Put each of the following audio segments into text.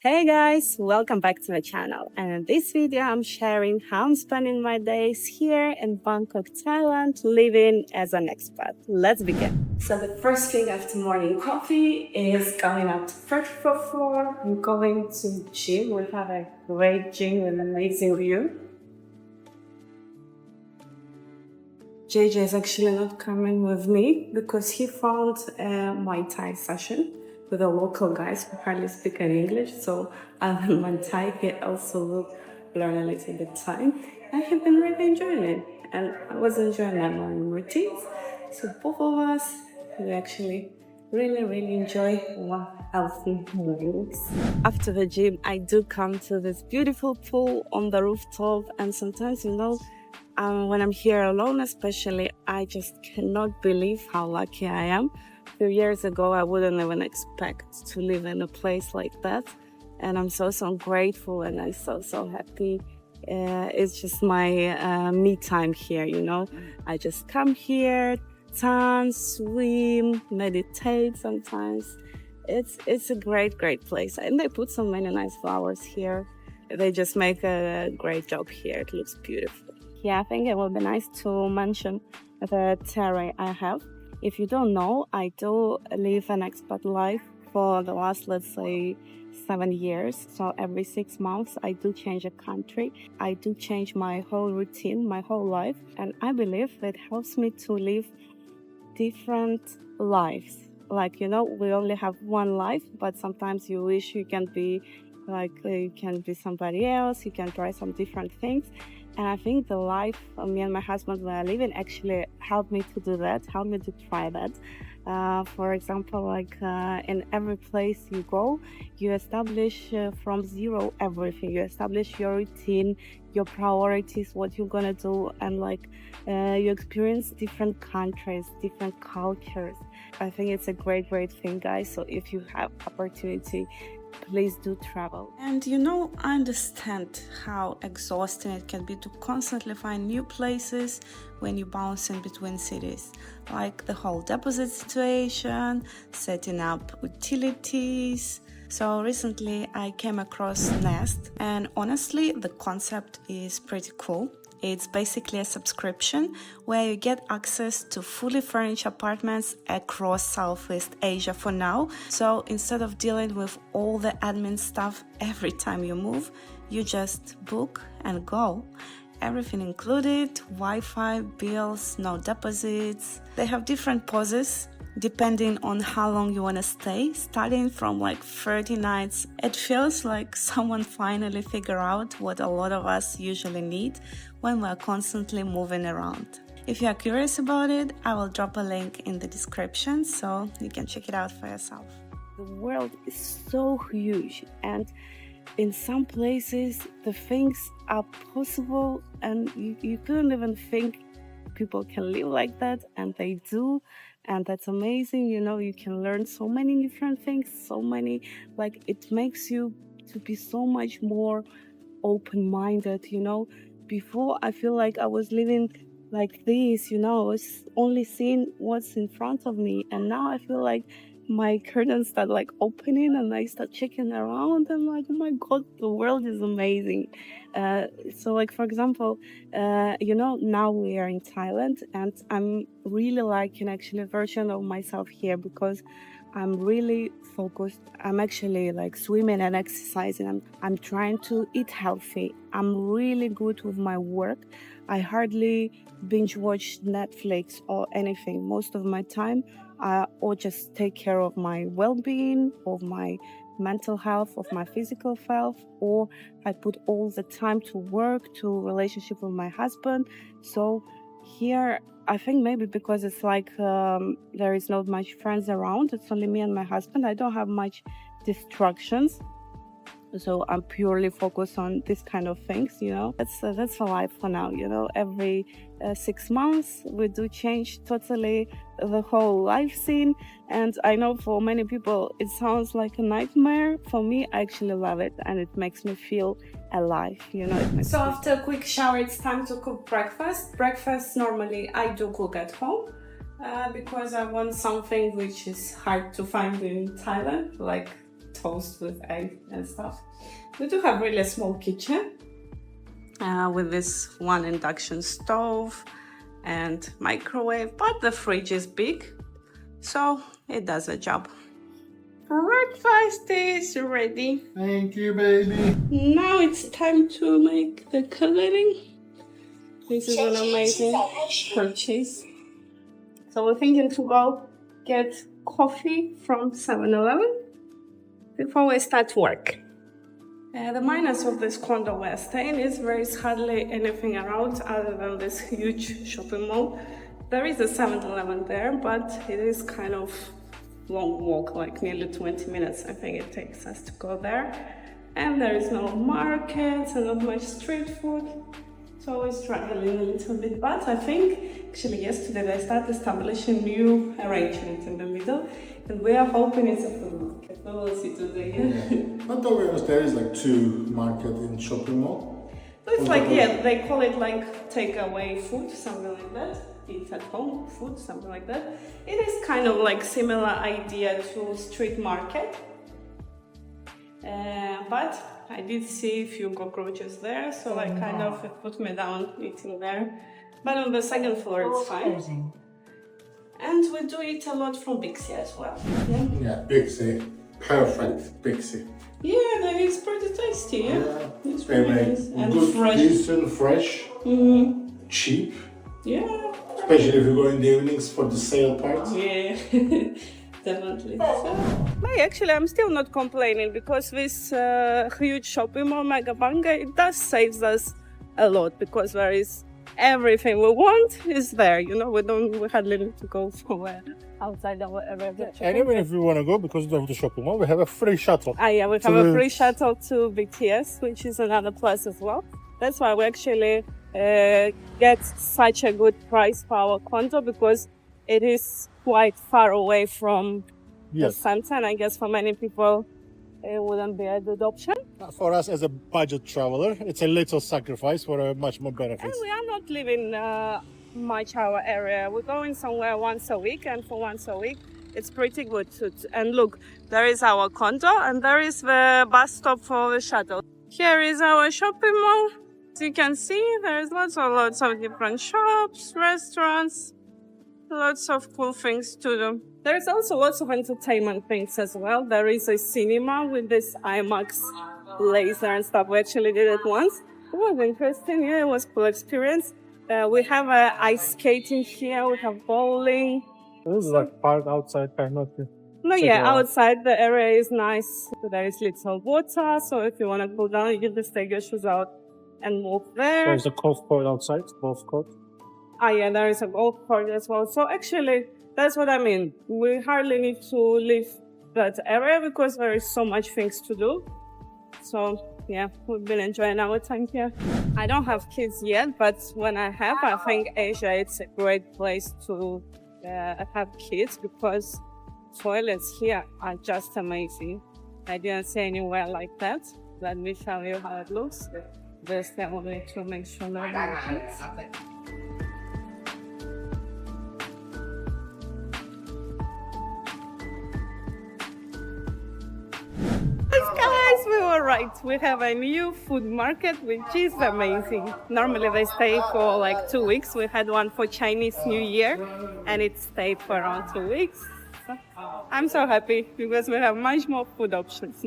Hey guys, welcome back to my channel. And in this video, I'm sharing how I'm spending my days here in Bangkok, Thailand, living as an expat. Let's begin. So the first thing after morning coffee is going up to first floor. I'm going to the gym. We have a great gym with an amazing view. JJ is actually not coming with me because he found a Muay Thai session with the local guys who hardly speak any English. So other than Muay Thai, he also will learn a little bit Thai. And he's been really enjoying it. And I was enjoying my morning routines. So both of us, we actually really enjoy one healthy mornings. After the gym, I do come to this beautiful pool on the rooftop. And sometimes, when I'm here alone, especially, I just cannot believe how lucky I am. A few years ago, I wouldn't even expect to live in a place like that. And I'm so grateful and I'm so happy. It's just my me time here, I just come here, tan, swim, meditate sometimes. It's a great place. And they put so many nice flowers here. They just make a great job here. It looks beautiful. Yeah, I think it would be nice to mention the terrace I have. If you don't know, I do live an expat life for the last, let's say, 7 years. So every 6 months, I do change a country. I do change my whole routine, my whole life. And I believe it helps me to live different lives. Like, we only have one life, but sometimes you wish you can be somebody else, you can try some different things. And I think the life me and my husband were living actually helped me to do that, helped me to try that. For example, in every place you go, you establish from zero everything. You establish your routine, your priorities, what you're gonna do, and you experience different countries, different cultures. I think it's a great thing, guys. So if you have opportunity, please do travel. And I understand how exhausting it can be to constantly find new places when you bounce in between cities, like the whole deposit situation, setting up utilities. So recently I came across Nest, and honestly the concept is pretty cool. It's basically a subscription where you get access to fully furnished apartments across Southeast Asia for now. So instead of dealing with all the admin stuff every time you move, you just book and go. Everything included, Wi-Fi, bills, no deposits. They have different poses depending on how long you want to stay, starting from 30 nights. It feels like someone finally figured out what a lot of us usually need when we're constantly moving around. If you are curious about it, I will drop a link in the description so you can check it out for yourself. The world is so huge, and in some places the things are possible and you couldn't even think people can live like that, and they do. And that's amazing. You can learn so many different things, it makes you to be so much more open-minded. Before, I feel like I was living like this, I was only seeing what's in front of me, and now I feel like my curtains start opening and I start checking around. I'm like, oh my god, the world is amazing. For example, now we are in Thailand, and I'm really liking actually a version of myself here because I'm really focused. I'm actually swimming and exercising. I'm trying to eat healthy. I'm really good with my work. I hardly binge watch Netflix or anything. Most of my time, or just take care of my well-being, of my mental health, of my physical health, or I put all the time to work, to relationship with my husband. So here, I think maybe because it's there is not much friends around, it's only me and my husband, I don't have much distractions. So I'm purely focused on this kind of things. That's a life for now. Every 6 months we do change totally the whole life scene, and I know for many people it sounds like a nightmare. For me, I actually love it, and it makes me feel alive. So after a quick shower, it's time to cook breakfast. Normally I do cook at home because I want something which is hard to find in Thailand, like toast with egg and stuff. We do have really small kitchen with this one induction stove and microwave, but the fridge is big, so it does the job. Breakfast is ready. Thank you, baby. Now it's time to make the coloring. This is an amazing purchase. So we're thinking to go get coffee from 7-Eleven before we start work. The minus of this condo we're staying is there is hardly anything around other than this huge shopping mall. There is a 7-Eleven there, but it is kind of long walk, like nearly 20 minutes I think it takes us to go there. And there is no markets and not much street food. So we're struggling a little bit, but I think actually yesterday they started establishing new arrangements in the middle, and we are hoping it's a food market. We will see today. But to be honest, there is like 2 market in shopping mall. So it's like, yeah, they call it like takeaway food, something like that. Eat at home food, something like that. It is kind of like similar idea to street market. But I did see a few cockroaches there, so I kind of put me down eating there. But on the second floor it's fine. And we do eat a lot from Bixi as well. Yeah, Bixi. Perfect Bixi. Yeah, that is pretty tasty, yeah? It's They really make nice. And good, fresh. decent, fresh, cheap. Yeah. Especially if you go in the evenings for the sale parts. Yeah, definitely. Actually, I'm still not complaining because this huge shopping mall, Mega Banga, it does save us a lot because there is everything we want is there. You know, we hardly need to go somewhere outside our area. And even if we want to go, because of the shopping mall, we have a free shuttle. Yeah, we have a free shuttle to BTS, which is another plus as well. That's why we actually get such a good price for our condo, because it is quite far away from the center, and I guess for many people it wouldn't be a good option. For us as a budget traveler, it's a little sacrifice for a much more benefits. And we are not living much our area. We're going somewhere once a week, and for once a week it's pretty good. And look, there is our condo and there is the bus stop for the shuttle. Here is our shopping mall. As you can see, there's lots of different shops, restaurants, lots of cool things to do. There's also lots of entertainment things as well. There is a cinema with this IMAX laser and stuff. We actually did it once. It was interesting, yeah, it was a cool experience. We have ice skating here, we have bowling. This is like park outside, kind of. No, yeah, outside the area is nice. There is little water, so if you want to go down, you can just take your shoes out and walk there. There's a golf court outside, golf court. Yeah, there is a golf court as well. So actually, that's what I mean. We hardly need to leave that area because there is so much things to do. So yeah, we've been enjoying our time here. I don't have kids yet, but when I have, I think Asia, it's a great place to have kids because toilets here are just amazing. I didn't see anywhere like that. Let me show you how it looks. There's the only to make sure there are no kids. Guys, we were right. We have a new food market, which is amazing. Normally they stay for like 2 weeks. We had one for Chinese New Year and it stayed for around 2 weeks. So I'm so happy because we have much more food options.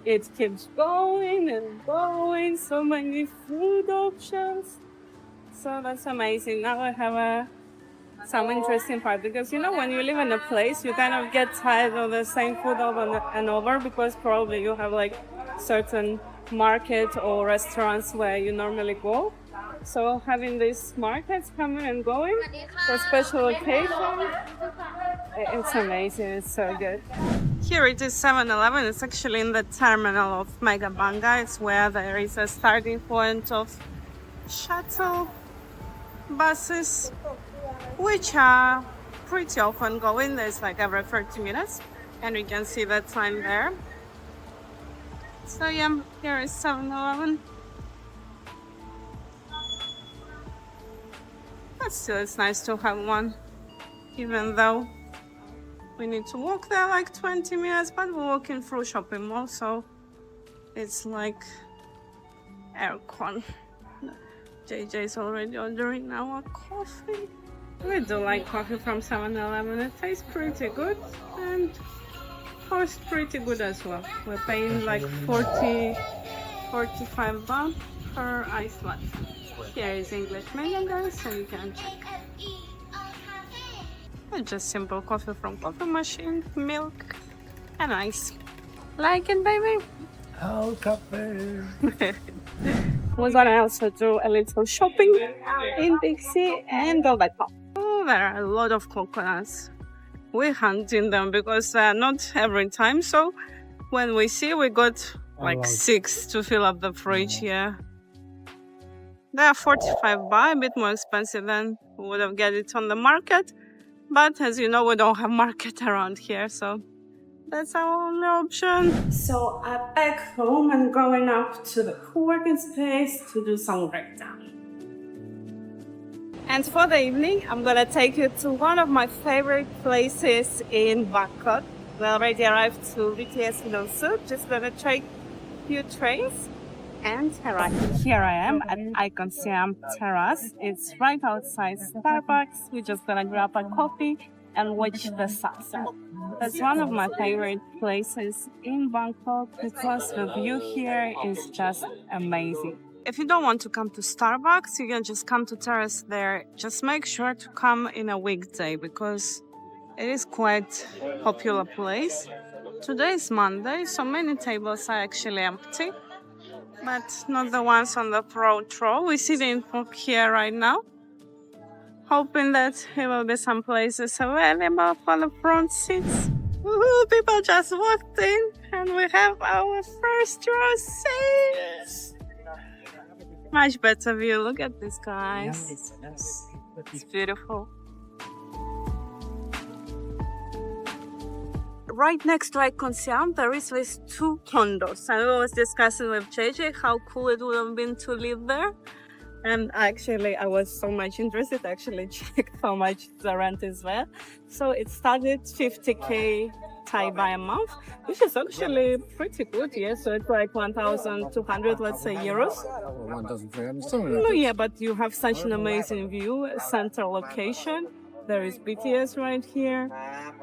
It keeps going and going, so many food options. So that's amazing. Now I have some interesting part because, you know, when you live in a place, you kind of get tired of the same food over and over because probably you have like certain market or restaurants where you normally go. So having these markets coming and going for special occasions, it's amazing, it's so good. Here it is 7-Eleven. It's actually in the terminal of Mega Banga. It's where there is a starting point of shuttle buses, which are pretty often going. There's like every 30 minutes, and we can see that sign there. So yeah, here is 7-Eleven. But still, it's nice to have one. even though we need to walk there like 20 minutes, but we're walking through shopping mall, so it's like aircon. JJ is already ordering our coffee. We do like coffee from 7-Eleven. It tastes pretty good and costs pretty good as well. We're paying like 45 baht per ice latte. Here is English menu, guys, so you can check. It's just simple coffee from coffee machine, milk, and ice. Like it, baby? Oh, coffee. We're gonna also do a little shopping in Dixie and go back home. Oh, there are a lot of coconuts. We're hunting them because not every time, so when we see, we got like 6 to fill up the fridge here. They are 45 baht, a bit more expensive than we would have get it on the market. But as you know, we don't have market around here, so that's our only option. So I'm back home and going up to the co-working space to do some breakdown. And for the evening, I'm gonna take you to one of my favorite places in Bangkok. We already arrived to BTS Suit, just gonna take a few trains. And here I am at ICONSIAM terrace. It's right outside Starbucks. We're just gonna grab a coffee and watch the sunset. That's one of my favorite places in Bangkok because the view here is just amazing. If you don't want to come to Starbucks, you can just come to terrace there. Just make sure to come in a weekday because it is quite a popular place. Today is Monday, so many tables are actually empty, but not the ones on the front row. We're sitting here right now, hoping that there will be some places available for the front seats. Woohoo, people just walked in and we have our first row seats. Much better view. Look at this, guys. It's beautiful. Right next to ICONSIAM, there is these 2 condos. I was discussing with JJ how cool it would have been to live there. And actually, I was so much interested. I actually checked how much the rent is there. So it started 50k Thai baht a month, which is actually pretty good. Yeah, so it's like 1,200, let's say, euros. 1,300. No, yeah, but you have such an amazing view, central location. There is BTS right here,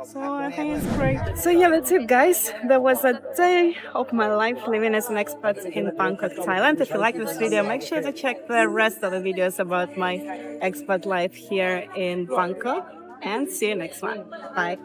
so I think it's great. So yeah, that's it, guys. There was a day of my life living as an expat in Bangkok, Thailand. If you like this video, make sure to check the rest of the videos about my expat life here in Bangkok, and see you next one. Bye.